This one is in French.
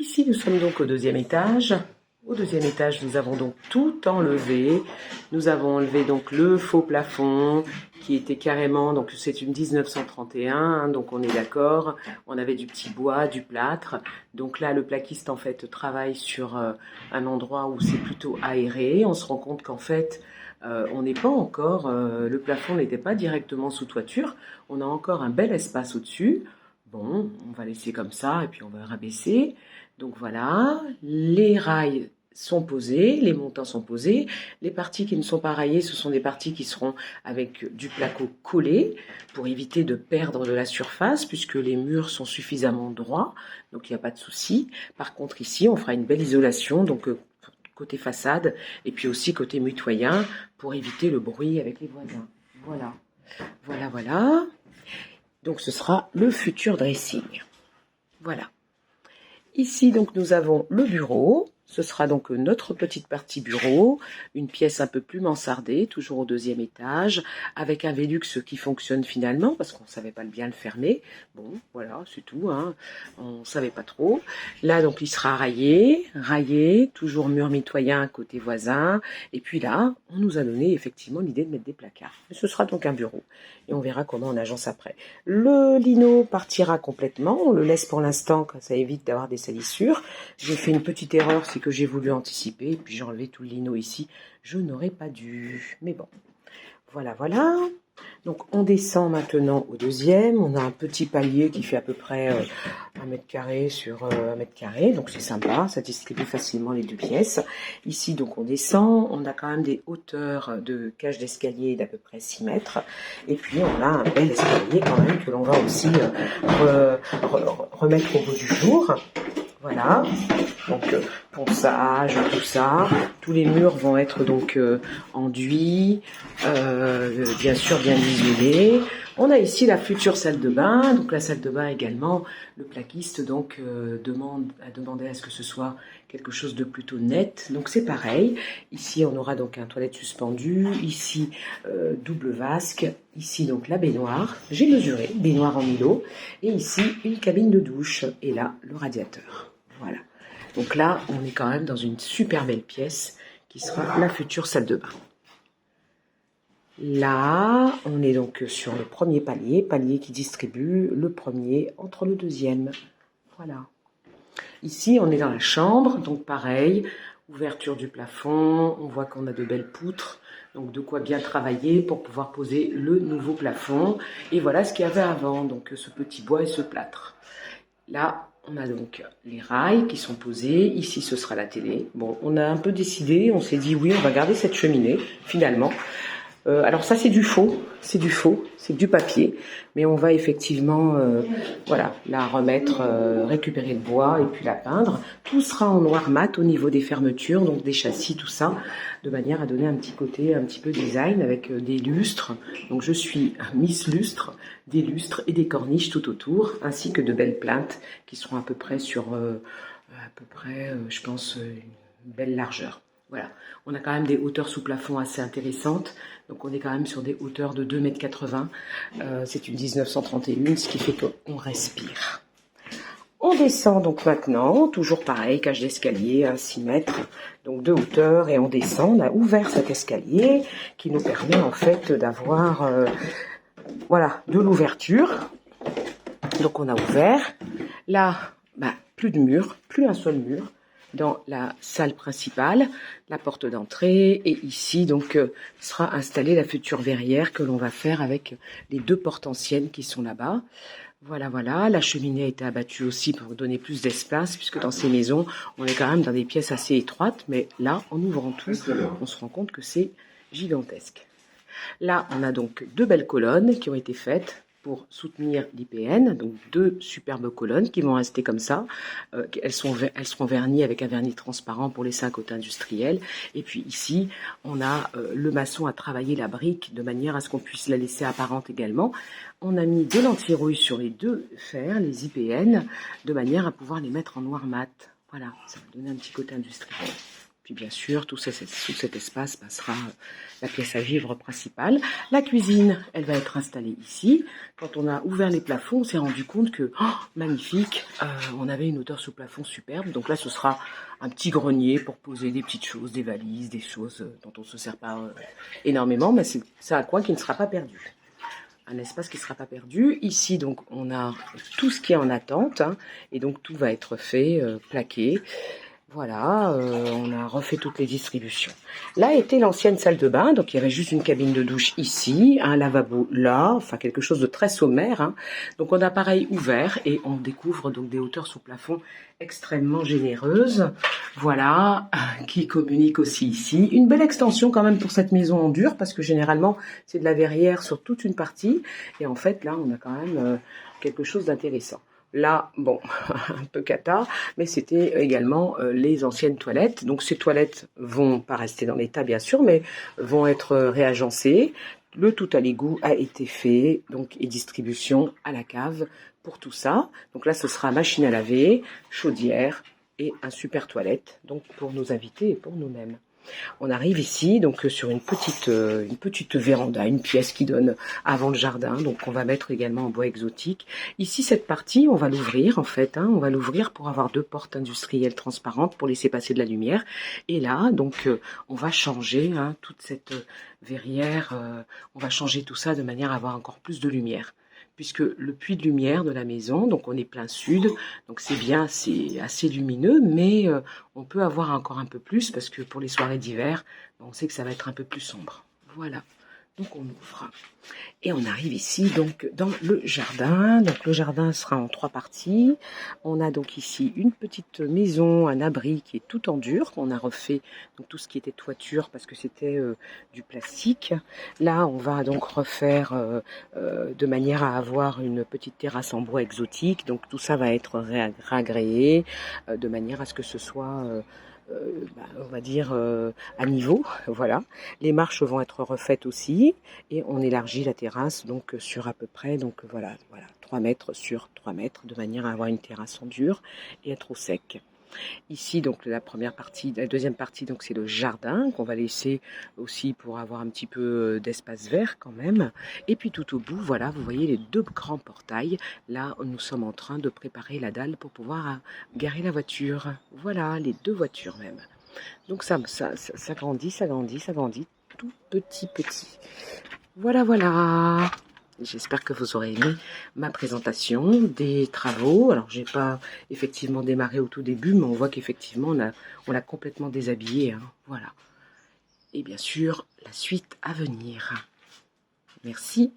Ici, nous sommes donc au deuxième étage. Au deuxième étage, nous avons donc tout enlevé. Nous avons enlevé donc le faux plafond qui était carrément, donc c'est une 1931, hein, donc on est d'accord. On avait du petit bois, du plâtre. Donc là, le plaquiste en fait travaille sur un endroit où c'est plutôt aéré. On se rend compte qu'en fait, on n'est pas encore, le plafond n'était pas directement sous toiture. On a encore un bel espace au-dessus. Bon, on va laisser comme ça et puis on va rabaisser. Donc voilà, les rails sont posés, les montants sont posés. Les parties qui ne sont pas raillées, ce sont des parties qui seront avec du placo collé pour éviter de perdre de la surface puisque les murs sont suffisamment droits, donc il n'y a pas de souci. Par contre ici, on fera une belle isolation, donc côté façade et puis aussi côté mitoyen pour éviter le bruit avec les voisins. Voilà, voilà, voilà. Donc ce sera le futur dressing. Voilà. Ici, donc, nous avons le bureau. Ce sera donc notre petite partie bureau, une pièce un peu plus mansardée, toujours au deuxième étage, avec un Velux qui fonctionne finalement, parce qu'on ne savait pas bien le fermer. Bon, voilà, c'est tout, hein. On ne savait pas trop. Là, donc, il sera raillé, toujours mur mitoyen côté voisin. Et puis là, on nous a donné effectivement l'idée de mettre des placards. Et ce sera donc un bureau. Et on verra comment on agence après. Le lino partira complètement. On le laisse pour l'instant, ça évite d'avoir des salissures. J'ai fait une petite erreur, c'est que j'ai voulu anticiper, puis j'ai enlevé tout le lino ici. Je n'aurais pas dû. Mais bon, voilà, voilà. Donc on descend maintenant au deuxième. On a un petit palier qui fait à peu près 1 mètre carré sur 1 mètre carré. Donc c'est sympa, ça distribue facilement les deux pièces. Ici donc on descend. On a quand même des hauteurs de cage d'escalier d'à peu près 6 mètres. Et puis on a un bel escalier quand même que l'on va aussi remettre au beau du jour. Voilà, donc ponçage, tout ça. Tous les murs vont être donc enduits, bien sûr bien isolés. On a ici la future salle de bain. Donc la salle de bain également, le plaquiste donc a demandé à ce que ce soit quelque chose de plutôt net. Donc c'est pareil. Ici on aura donc un toilette suspendu. Ici double vasque. Ici donc la baignoire. J'ai mesuré, baignoire en îlot. Et ici une cabine de douche. Et là le radiateur. Voilà. Donc là, on est quand même dans une super belle pièce qui sera la future salle de bain. Là, on est donc sur le premier palier qui distribue le premier entre le deuxième. Voilà. Ici, on est dans la chambre, donc pareil, ouverture du plafond, on voit qu'on a de belles poutres, donc de quoi bien travailler pour pouvoir poser le nouveau plafond. Et voilà ce qu'il y avait avant, donc ce petit bois et ce plâtre. Là, on a donc les rails qui sont posés. Ici, ce sera la télé. Bon, on a un peu décidé, on s'est dit oui, on va garder cette cheminée, finalement. Alors ça, c'est du faux, c'est du papier. Mais on va effectivement, voilà, la remettre, récupérer le bois et puis la peindre. Tout sera en noir mat au niveau des fermetures, donc des châssis, tout ça, de manière à donner un petit côté, un petit peu design avec des lustres. Donc je suis Miss Lustre, des lustres et des corniches tout autour, ainsi que de belles plaintes qui seront à peu près sur, je pense, une belle largeur. Voilà, on a quand même des hauteurs sous plafond assez intéressantes, donc on est quand même sur des hauteurs de 2,80 m. C'est une 1931, ce qui fait qu'on respire. On descend donc maintenant, toujours pareil, cage d'escalier à 6 mètres, donc de hauteur, et on descend. On a ouvert cet escalier qui nous permet en fait d'avoir voilà, de l'ouverture. Donc on a ouvert. Là, plus de mur, plus un seul mur dans la salle principale, la porte d'entrée, et ici donc sera installée la future verrière que l'on va faire avec les deux portes anciennes qui sont là-bas. Voilà, voilà, la cheminée a été abattue aussi pour donner plus d'espace, puisque dans ces maisons, on est quand même dans des pièces assez étroites, mais là, en ouvrant tout, on se rend compte que c'est gigantesque. Là, on a donc deux belles colonnes qui ont été faites pour soutenir l'IPN, donc deux superbes colonnes qui vont rester comme ça. Elles seront vernies avec un vernis transparent pour laisser un côté industriel. Et puis ici, on a le maçon a travaillé la brique de manière à ce qu'on puisse la laisser apparente également. On a mis de l'anti-rouille sur les deux fers, les IPN, de manière à pouvoir les mettre en noir mat. Voilà, ça va donner un petit côté industriel. Puis bien sûr, tout cet espace passera la pièce à vivre principale. La cuisine, elle va être installée ici. Quand on a ouvert les plafonds, on s'est rendu compte que, oh, magnifique, on avait une hauteur sous plafond superbe. Donc là, ce sera un petit grenier pour poser des petites choses, des valises, des choses dont on ne se sert pas énormément, mais c'est un coin qui ne sera pas perdu. Un espace qui ne sera pas perdu. Ici, donc, on a tout ce qui est en attente, hein, et donc tout va être fait, plaqué. Voilà, on a refait toutes les distributions. Là était l'ancienne salle de bain, donc il y avait juste une cabine de douche ici, un lavabo là, enfin quelque chose de très sommaire, hein. Donc on a pareil ouvert et on découvre donc des hauteurs sous plafond extrêmement généreuses. Voilà, qui communique aussi ici. Une belle extension quand même pour cette maison en dur, parce que généralement c'est de la verrière sur toute une partie. Et en fait là on a quand même quelque chose d'intéressant. Là, bon, un peu cata, mais c'était également les anciennes toilettes. Donc ces toilettes vont pas rester dans l'état bien sûr, mais vont être réagencées. Le tout à l'égout a été fait, donc et distribution à la cave pour tout ça. Donc là, ce sera machine à laver, chaudière et un super toilette, donc pour nos invités et pour nous-mêmes. On arrive ici donc sur une petite véranda, une pièce qui donne avant le jardin, donc on va mettre également en bois exotique. Ici cette partie, on va l'ouvrir en fait, hein, on va l'ouvrir pour avoir 2 portes industrielles transparentes pour laisser passer de la lumière. Et là donc on va changer hein, toute cette verrière, on va changer tout ça de manière à avoir encore plus de lumière. Puisque le puits de lumière de la maison, donc on est plein sud, donc c'est bien, c'est assez lumineux, mais on peut avoir encore un peu plus, parce que pour les soirées d'hiver, on sait que ça va être un peu plus sombre. Voilà, donc on ouvre. Et on arrive ici, donc, dans le jardin. Donc le jardin sera en 3 parties. On a donc ici une petite maison, un abri qui est tout en dur. On a refait donc, tout ce qui était toiture, parce que c'était du plastique. Là, on va donc refaire de manière à avoir une petite terrasse en bois exotique. Donc tout ça va être ragréé, de manière à ce que ce soit... on va dire à niveau, voilà. Les marches vont être refaites aussi et on élargit la terrasse donc sur à peu près donc voilà 3 mètres sur 3 mètres de manière à avoir une terrasse en dur et être au sec. Ici donc la deuxième partie donc c'est le jardin qu'on va laisser aussi pour avoir un petit peu d'espace vert quand même. Et puis tout au bout, voilà, vous voyez les 2 grands portails. Là, nous sommes en train de préparer la dalle pour pouvoir garer la voiture. Voilà, les 2 voitures même. Donc ça grandit, ça grandit, ça grandit, tout petit. Voilà, voilà. J'espère que vous aurez aimé ma présentation des travaux. Alors, j'ai pas effectivement démarré au tout début, mais on voit qu'effectivement, on l'a complètement déshabillé, hein. Voilà. Et bien sûr, la suite à venir. Merci.